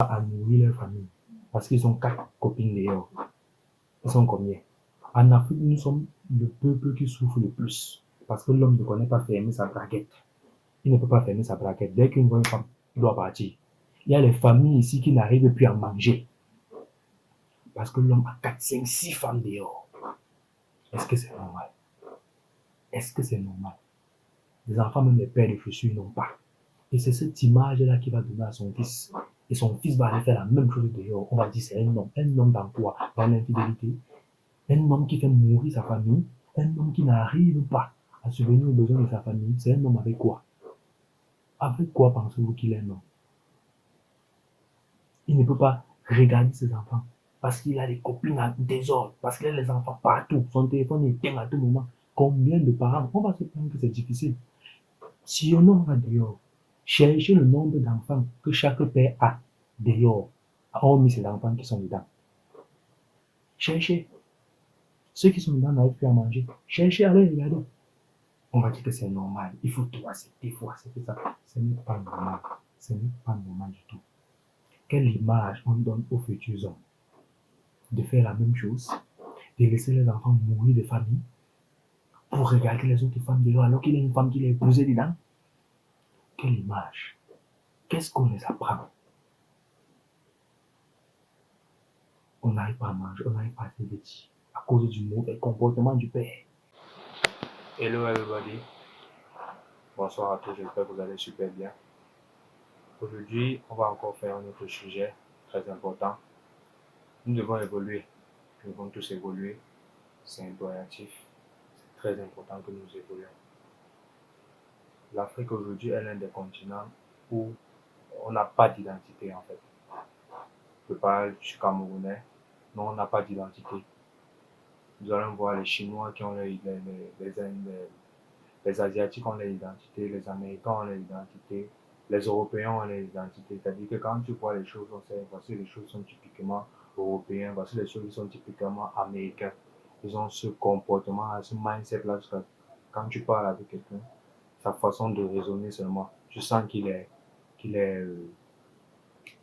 à nourrir leur famille parce qu'ils ont 4 copines dehors. Ils sont combien? En Afrique, nous sommes le peuple qui souffre le plus parce que l'homme ne connaît pas fermer sa braguette. Il ne peut pas fermer sa braguette. Dès qu'une bonne femme doit partir, il y a les familles ici qui n'arrivent plus à manger parce que l'homme a 4, 5, 6 femmes dehors. Est-ce que c'est normal? Est-ce que c'est normal? Les enfants, même les paires de chaussures, n'ont pas. Et c'est cette image-là qu'il va donner à son fils. Et son fils va aller faire la même chose dehors. On va dire c'est un homme. Un homme dans quoi? Dans l'infidélité. Un homme qui fait mourir sa famille. Un homme qui n'arrive pas à subvenir aux besoins de sa famille. C'est un homme avec quoi? Avec quoi pensez-vous qu'il est un homme? Il ne peut pas regarder ses enfants. Parce qu'il a des copines à désordre. Parce qu'il a les enfants partout. Son téléphone est éteint à tout moment. Combien de parents? On va se plaindre que c'est difficile. Si on va dehors, cherchez le nombre d'enfants que chaque père a dehors, hormis ces enfants qui sont dedans. Cherchez. Ceux qui sont dedans n'arrivent plus à manger. Cherchez, allez, regardez. On va dire que c'est normal. Il faut tout accepter, il faut accepter ça. Ce n'est pas normal. Ce n'est pas normal du tout. Quelle image on donne aux futurs hommes? De faire la même chose, de laisser les enfants mourir de famille pour regarder les autres femmes dehors alors qu'il y a une femme qui l'a épousée dedans? Quelle image? Qu'est-ce qu'on les apprend? On n'arrive pas à manger, on n'arrive pas à se vêtir à cause du mauvais comportement du père. Hello everybody, bonsoir à tous, j'espère que vous allez super bien. Aujourd'hui, on va encore faire un autre sujet très important. Nous devons évoluer, nous devons tous évoluer, c'est impératif, c'est très important que nous évoluions. L'Afrique aujourd'hui est l'un des continents où on n'a pas d'identité en fait. Je parle, je suis camerounais, mais on n'a pas d'identité. Nous allons voir les Chinois qui ont les Asiatiques ont leur identité, les Américains ont leur identité, les Européens ont leur identité. C'est-à-dire que quand tu vois les choses, on sait, voici les choses sont typiquement européennes, voici les choses qui sont typiquement américaines. Ils ont ce comportement, ce mindset-là. Quand tu parles avec quelqu'un, sa façon de raisonner seulement, tu sens qu'il est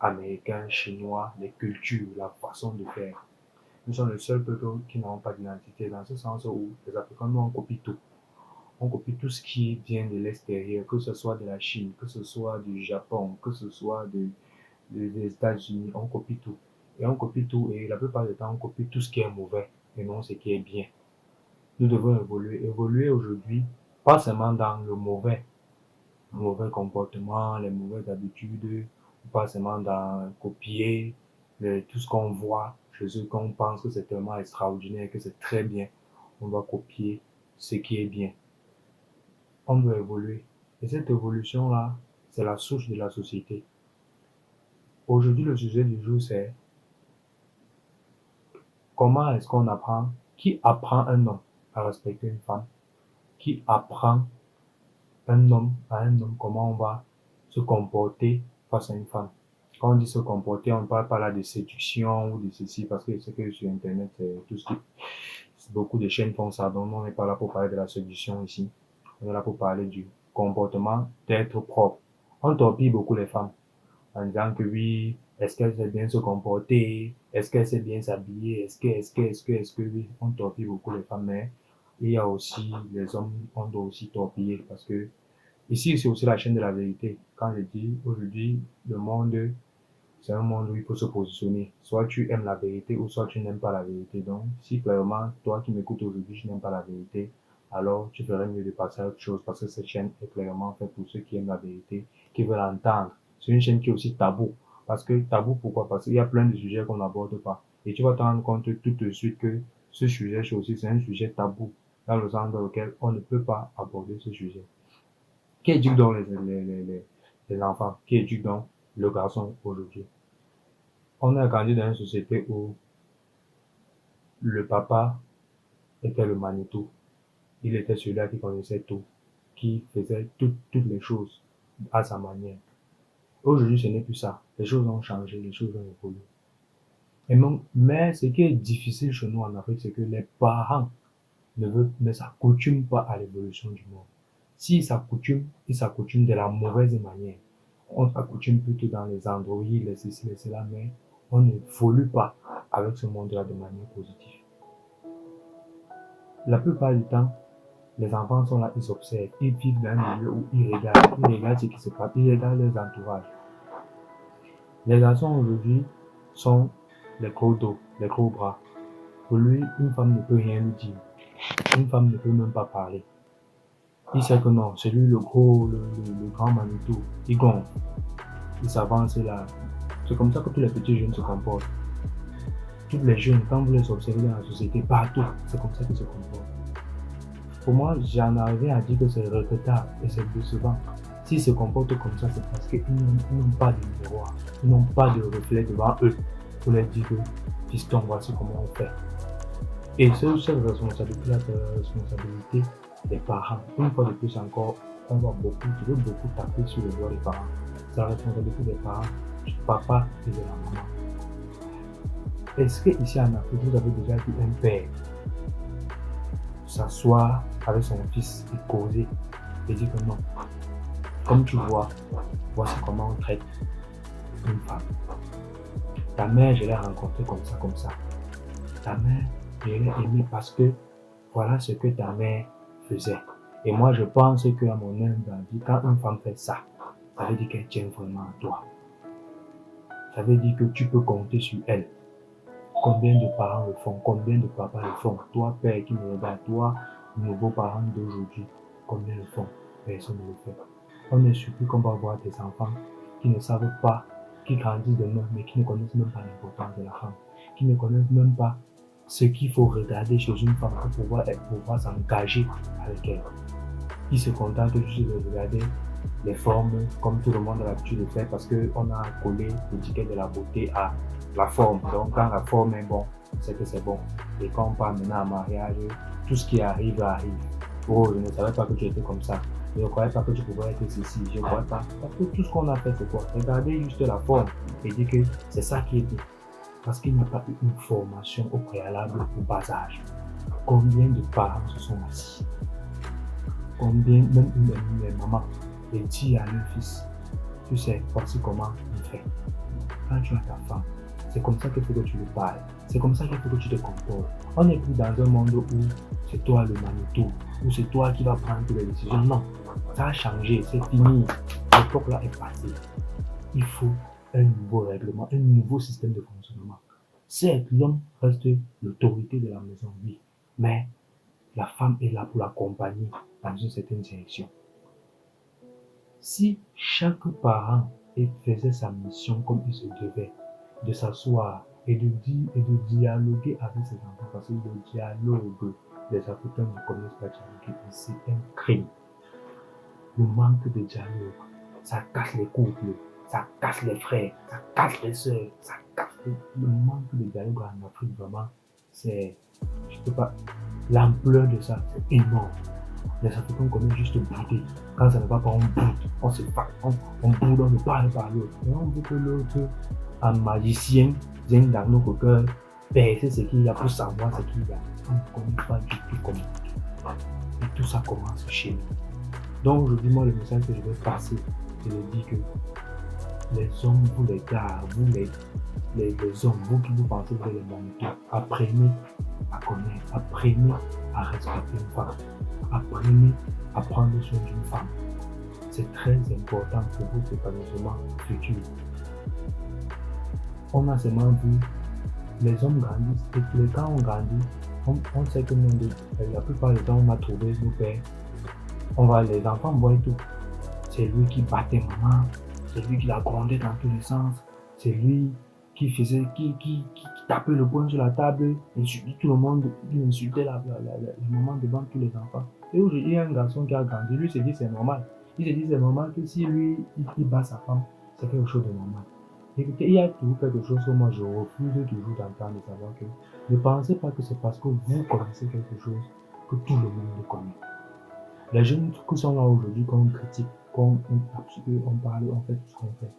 américain, chinois, les cultures, la façon de faire. Nous sommes le seul peuple qui n'avons pas d'identité, dans ce sens où les Africains, nous, on copie tout. On copie tout ce qui vient de l'extérieur, que ce soit de la Chine, que ce soit du Japon, que ce soit des États-Unis, on copie tout. Et on copie tout, et la plupart du temps, on copie tout ce qui est mauvais, et non ce qui est bien. Nous devons évoluer. Évoluer aujourd'hui, pas seulement dans le mauvais comportement, les mauvaises habitudes, pas seulement dans copier tout ce qu'on voit chez eux, qu'on pense que c'est tellement extraordinaire, que c'est très bien. On doit copier ce qui est bien. On doit évoluer. Et cette évolution-là, c'est la source de la société. Aujourd'hui, le sujet du jour, c'est comment est-ce qu'on apprend, qui apprend un homme à respecter une femme, qui apprend un homme à un homme comment on va se comporter face à une femme. Quand on dit se comporter, on ne parle pas là de séduction ou de ceci, parce que c'est que sur Internet, c'est tout ce qui... Beaucoup de chaînes font ça, donc on n'est pas là pour parler de la séduction ici. On est là pour parler du comportement d'être propre. On torpille beaucoup les femmes en disant que oui, est-ce qu'elle sait bien se comporter, est-ce qu'elle sait bien s'habiller, est-ce que oui, on torpille beaucoup les femmes, mais il y a aussi les hommes, on doit aussi torpiller parce que ici c'est aussi la chaîne de la vérité. Quand je dis aujourd'hui, le monde, c'est un monde où il faut se positionner. Soit tu aimes la vérité ou soit tu n'aimes pas la vérité. Donc, si clairement, toi qui m'écoutes aujourd'hui, tu n'aimes pas la vérité, alors tu ferais mieux de passer à autre chose parce que cette chaîne est clairement faite pour ceux qui aiment la vérité, qui veulent entendre. C'est une chaîne qui est aussi tabou. Parce que tabou, pourquoi? Parce qu'il y a plein de sujets qu'on n'aborde pas. Et tu vas te rendre compte tout de suite que ce sujet aussi, c'est un sujet tabou, dans le sens dans lequel on ne peut pas aborder ce sujet. Qui éduque donc les enfants? Qui éduque donc le garçon aujourd'hui? On a grandi dans une société où le papa était le Manitou. Il était celui-là qui connaissait tout, qui faisait toutes les choses à sa manière. Aujourd'hui, ce n'est plus ça. Les choses ont changé, les choses ont évolué. Mais ce qui est difficile chez nous en Afrique, c'est que les parents ne s'accoutument pas à l'évolution du monde. S'ils s'accoutument, ils s'accoutument de la mauvaise manière. On s'accoutume plutôt dans les androïdes, les ceci, les cela, mais on n'évolue pas avec ce monde-là de manière positive. La plupart du temps, les enfants sont là, ils observent, ils vivent dans un milieu où ils regardent ce qui se passe, ils regardent leurs entourages. Les garçons aujourd'hui sont les gros dos, les gros bras. Pour lui, une femme ne peut rien lui dire. Une femme ne peut même pas parler. Il sait que non, c'est lui le gros, le grand Manitou. Il gonfle. Il s'avance là. C'est comme ça que tous les petits jeunes se comportent. Tous les jeunes, quand vous les observez dans la société, partout, c'est comme ça qu'ils se comportent. Pour moi, j'en arrive à dire que c'est regrettable et c'est décevant. S'ils se comportent comme ça, c'est parce qu'ils n'ont pas de miroir. Ils n'ont pas de reflet devant eux pour leur dire que, fiston, voici comment on fait. Et cette responsabilité-là, c'est la responsabilité des parents. Une fois de plus encore, je veux beaucoup taper sur le doigt des parents. C'est la responsabilité des parents, du papa et de la maman. Est-ce que ici en Afrique, vous avez déjà vu un père s'asseoir avec son fils et causer et dire que non, comme tu vois, voici comment on traite une femme. Ta mère, je l'ai rencontrée comme ça. Ta mère, je l'ai aimée parce que voilà ce que ta mère faisait. Et moi, je pense qu'à mon humble avis, quand une femme fait ça, ça veut dire qu'elle tient vraiment à toi. Ça veut dire que tu peux compter sur elle. Combien de parents le font? Combien de papas le font? Toi, père qui me regarde, toi, nouveau parent d'aujourd'hui, combien le font? Personne ne le fait. On est surpris qu'on va voir des enfants qui ne savent pas, qui grandissent demain, mais qui ne connaissent même pas l'importance de la femme, qui ne connaissent même pas ce qu'il faut regarder chez une femme pour pouvoir s'engager avec elle. Ils se contentent juste de regarder les formes comme tout le monde a l'habitude de faire parce qu'on a collé l'étiquette de la beauté à la forme. Donc quand la forme est bonne, c'est que c'est bon. Et quand on parle maintenant en mariage, tout ce qui arrive, arrive. Oh, je ne savais pas que tu étais comme ça. Je ne croyais pas que tu pouvais être ceci. Je ne croyais pas. Parce que tout ce qu'on a fait, c'est quoi? Regardez juste la forme et dire que c'est ça qui est bien. Parce qu'il n'y a pas eu une formation au préalable au bas âge. Combien de parents se sont assis? Combien, même les mamans, les dit à leur fils, tu sais, voici comment on fait. Quand tu as ta femme, c'est comme ça qu'il faut que tu lui parles. C'est comme ça qu'il faut que tu te comportes. On n'est plus dans un monde où c'est toi le Manitou, où c'est toi qui vas prendre toutes les décisions. Non, ça a changé, c'est fini. L'époque là est passée. Il faut un nouveau règlement, un nouveau système de fonctionnement. Certes, l'homme reste l'autorité de la maison, oui, mais la femme est là pour l'accompagner dans une certaine direction. Si chaque parent faisait sa mission comme il se devait, de s'asseoir et de dire et de dialoguer avec ses enfants, parce que le dialogue, les Africains ne connaissent pas dialoguer, c'est un crime. Le manque de dialogue, ça casse les couples, ça casse les frères, ça casse les sœurs, ça casse le manque de dialogue en Afrique, vraiment, c'est, je peux pas, l'ampleur de ça, c'est énorme. Les Africains connaissent juste bouder. Quand ça ne va pas, on boude, on se bat, on boude, on ne parle pas à l'autre. Et on veut que l'autre, un magicien, vienne dans notre cœur, percer ce qu'il y a pour savoir ce qu'il y a. On ne connaît pas du tout comment. Et tout ça commence chez nous. Donc aujourd'hui, moi, le message que je vais passer, c'est de dire que les hommes, vous les gars, vous les hommes, vous qui vous pensez que les Manitou, apprenez à connaître, apprenez à respecter une femme, apprenez à prendre soin d'une femme. C'est très important pour votre épanouissement futur. On a seulement vu les hommes grandissent et quand on grandit, on sait que la plupart du temps on a trouvé nos pères. On va les enfants voient tout. C'est lui qui battait maman, c'est lui qui la grondait dans tous les sens, c'est lui qui faisait, qui tapait le poing sur la table, insultait tout le monde, il insultait la maman devant tous les enfants. Et aujourd'hui, il y a un garçon qui a grandi, lui se dit c'est normal. Il se dit c'est normal que si lui, il bat sa femme, c'est quelque chose de normal. Écoutez, il y a toujours quelque chose que moi je refuse toujours d'entendre, de savoir que ne pensez pas que c'est parce que vous connaissez quelque chose que tout le monde le connaît. Les jeunes qui sont là aujourd'hui, qu'on critique, qu'on parle, on fait tout ce qu'on fait.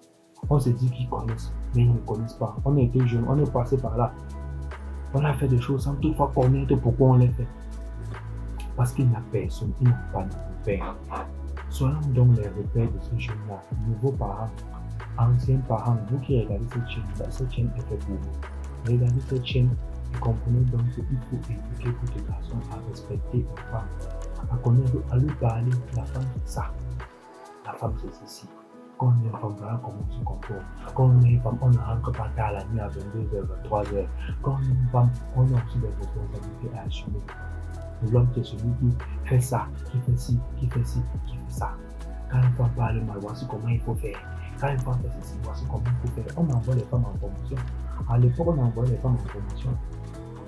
On se dit qu'ils connaissent, mais ils ne connaissent pas. On a été jeunes, on est passé par là. On a fait des choses sans toutefois connaître pourquoi on les fait. Parce qu'il n'y a personne, il n'y a pas de père. Soyons donc les repères de ces jeunes-là, nouveaux parents, anciens parents, vous qui regardez cette chaîne est faite pour vous. Regardez cette chaîne et comprenez donc qu'il faut éduquer votre garçon à respecter une femme, à connaître, à lui parler. La femme c'est ça, la femme c'est ceci. Quand on est une femme, voilà comment on se comporte. Quand on est une femme, on ne rentre pas tard la nuit à 22h, 23h. Quand on est une femme, on a aussi des responsabilités à assumer. L'homme c'est celui qui fait ça, qui fait ci, qui fait ci, qui fait ça. Quand une femme parle mal, voici comment il faut faire. Quand une femme fait ceci, voici comment il faut faire. On envoie les femmes en formation. À l'époque, on envoyait les femmes en formation.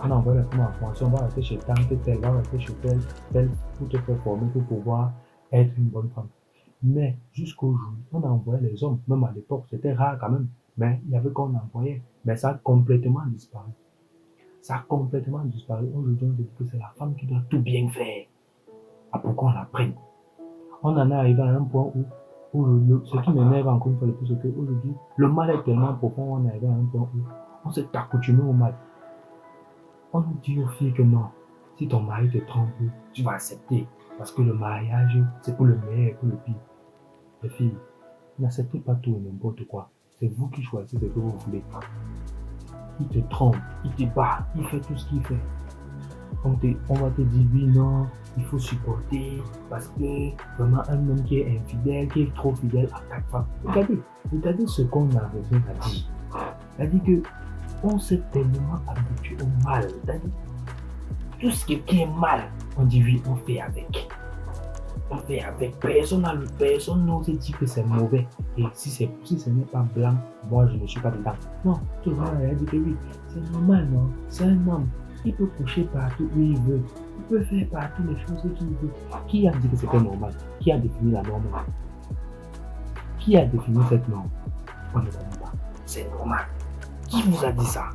On envoie les femmes en formation, on va rester chez tante telle, on va rester chez telle, pour te faire former pour pouvoir être une bonne femme. Mais jusqu'aujourd'hui, on envoyait les hommes, même à l'époque, c'était rare quand même, mais il y avait qu'on envoyait. Mais ça a complètement disparu. Ça a complètement disparu. Aujourd'hui, on dit que c'est la femme qui doit tout bien faire. Ah, pourquoi on la prenne? On en est arrivé à un point où ce qui m'énerve encore une fois le plus, c'est qu'aujourd'hui, le mal est tellement profond, on est arrivé à un point où on s'est accoutumé au mal. On nous dit aux filles que non, si ton mari te trompe, tu vas accepter. Parce que le mariage, c'est pour le meilleur et pour le pire. Les filles, n'acceptez pas tout et n'importe quoi. C'est vous qui choisissez ce que vous voulez. Il te trompe, il te bat, il fait tout ce qu'il fait. On va te dire oui, non, il faut supporter parce que vraiment un homme qui est infidèle, qui est trop fidèle à 4 femmes. Regardez ce qu'on a besoin à dire. C'est-à-dire que on s'est tellement habitué au mal. C'est-à-dire tout ce qui est mal, on dit oui, on fait avec. On fait avec. Personne n'ose dire que c'est mauvais. Et si ce n'est pas blanc, moi je ne suis pas dedans. Non, tout le monde a dit que oui, c'est normal, non? C'est un homme. Il peut coucher partout où il veut. Il peut faire partout les choses qu'il veut. Qui a dit que c'était normal? Qui a défini la norme? Qui a défini cette norme? On ne connaît pas. C'est normal. Qui vous a dit ça?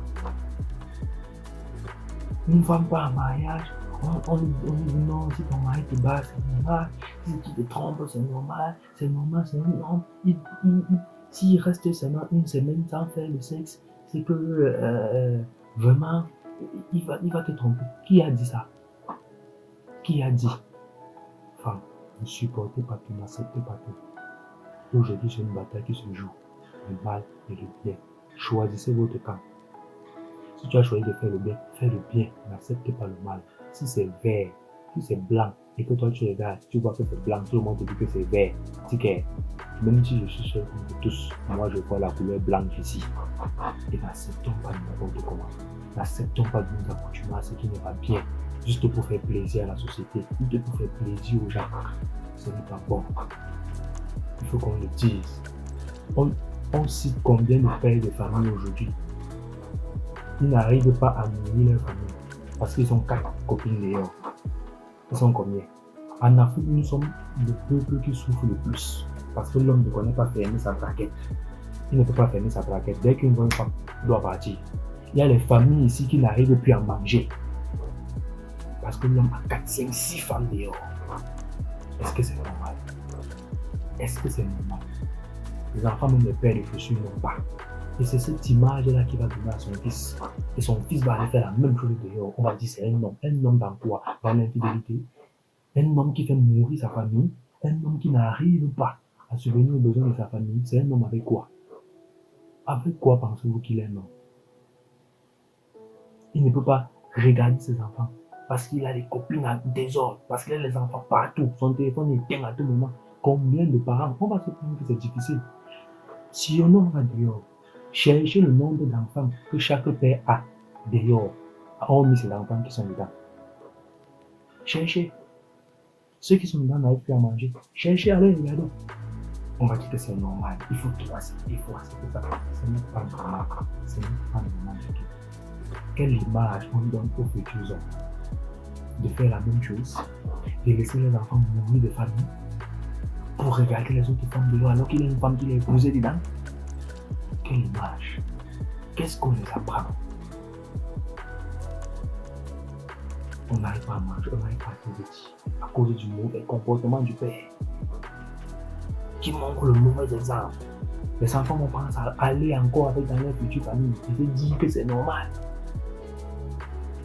Une femme pas en mariage, on dit non, si ton mari te bat, c'est normal. Si tu te trompes, c'est normal. C'est normal, c'est une norme. S'il reste seulement une semaine sans faire le sexe, c'est que vraiment, il va te tromper. Qui a dit ça? Qui a dit? Femme, ne supportez pas tout, n'acceptez pas tout. Aujourd'hui, c'est une bataille qui se joue. Le mal et le bien. Choisissez votre camp. Si tu as choisi de faire le bien, fais le bien. N'accepte pas le mal. Si c'est vert, si c'est blanc, et que toi tu regardes, tu vois que c'est blanc, tout le monde te dit que c'est vert. C'est que, même si je suis seul comme vous tous, moi je vois la couleur blanche ici. Et n'acceptons pas n'importe comment. N'acceptons pas de nous accoutumer à ce qui n'est pas bien, juste pour faire plaisir à la société, juste pour faire plaisir aux gens. Ce n'est pas bon. Il faut qu'on le dise. On cite combien de pères de famille aujourd'hui. Ils n'arrivent pas à nourrir leur famille parce qu'ils ont 4 copines dehors. Ils sont combien? En Afrique, nous sommes le peuple qui souffre le plus parce que l'homme ne connaît pas fermer sa braquette. Il ne peut pas fermer sa braquette. Dès qu'une bonne femme doit partir, il y a les familles ici qui n'arrivent plus à manger parce que l'homme a 4, 5, 6 femmes dehors. Est-ce que c'est normal? Est-ce que c'est normal? Les enfants, même les paires de chaussures, n'ont pas. Et c'est cette image-là qui va donner à son fils. Et son fils va aller faire la même chose dehors. On va dire c'est un homme dans quoi? Dans l'infidélité. Un homme qui fait mourir sa famille. Un homme qui n'arrive pas à subvenir aux besoins de sa famille. C'est un homme avec quoi? Avec quoi pensez-vous qu'il est un homme? Il ne peut pas regarder ses enfants parce qu'il a des copines à désordre, parce qu'il a les enfants partout. Son téléphone éteint à tout moment. Combien de parents? On va se plaindre que c'est difficile. Si on va dehors, cherchez le nombre d'enfants que chaque père a dehors, hormis ces enfants qui sont dedans. Cherchez. Ceux qui sont dedans n'arrivent plus à manger. Cherchez, allez regarder. On va dire que c'est normal. Il faut tout accepter. Il faut accepter ça. Ce n'est pas normal. Ce n'est pas normal du tout. Quelle image on donne aux futurs hommes? De faire la même chose, de laisser les enfants mourir de famille pour regarder les autres femmes dehors alors qu'il y a une femme qui les épousée dedans? Quelle image? Qu'est-ce qu'on les apprend? On n'arrive pas à manger, on n'arrive pas à tout petit à cause du mauvais comportement du père qui montre le mauvais exemple. Les enfants vont penser à aller encore avec dans leur future famille et se dire que c'est normal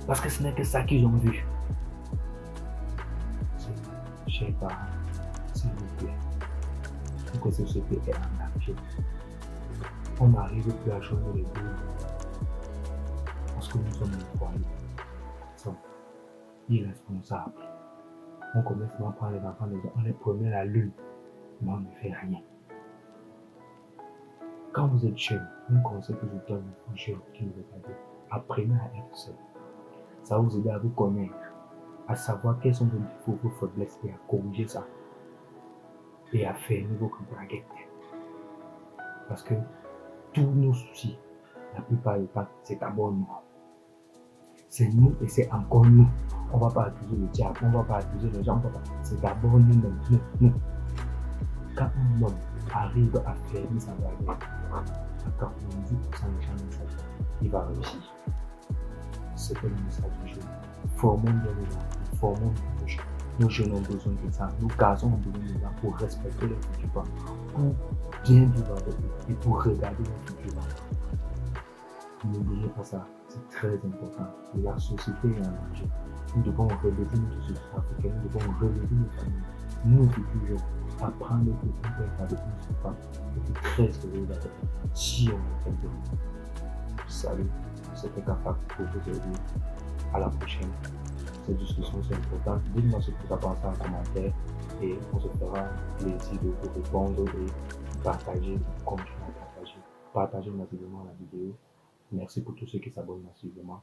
parce que ce n'est que ça qu'ils ont vu. Chers parents, s'il vous plaît, toute la société est engagée. On n'arrive plus à joindre les deux parce que nous sommes les foyers. Nous sommes irresponsables. On commence à prendre les enfants, on les promet à la lune, mais on ne fait rien. Quand vous êtes jeune, un conseil que je donne aux jeunes qui nous regardent, apprenez à être seul. Ça va vous aider à vous connaître, à savoir quels sont vos défauts, vos faiblesses et à corriger ça. Et à fermer vos braguettes. Parce que tous nos soucis, la plupart du temps, c'est d'abord nous. C'est nous et c'est encore nous. On ne va pas accuser le diable, on ne va pas accuser les gens, c'est d'abord nous-mêmes, nous. Quand un homme arrive à fermer sa braguette, à 90% des gens de sa vie, il va réussir. C'est le message du jour. Formons bien les gens, formons nos jeunes. Nos jeunes ont besoin de ça, nos garçons ont besoin de ça pour respecter les futurs parents, pour bien vivre avec eux et pour regarder les futurs parents. N'oubliez pas ça, c'est très important. La société est en danger. Nous devons relever notre société africaine, nous devons relever nos familles, nos futurs jeunes, apprendre que nous pouvons être avec nos enfants et être très heureux avec eux si on est fait bien. Salut, c'était Kafak pour vous aujourd'hui. À la prochaine. Cette discussion c'est important. Dites-moi ce que vous avez pensé en commentaire et on se fera plaisir de vous répondre et partager, continuer à partager. Partagez massivement la vidéo. Merci pour tous ceux qui s'abonnent massivement.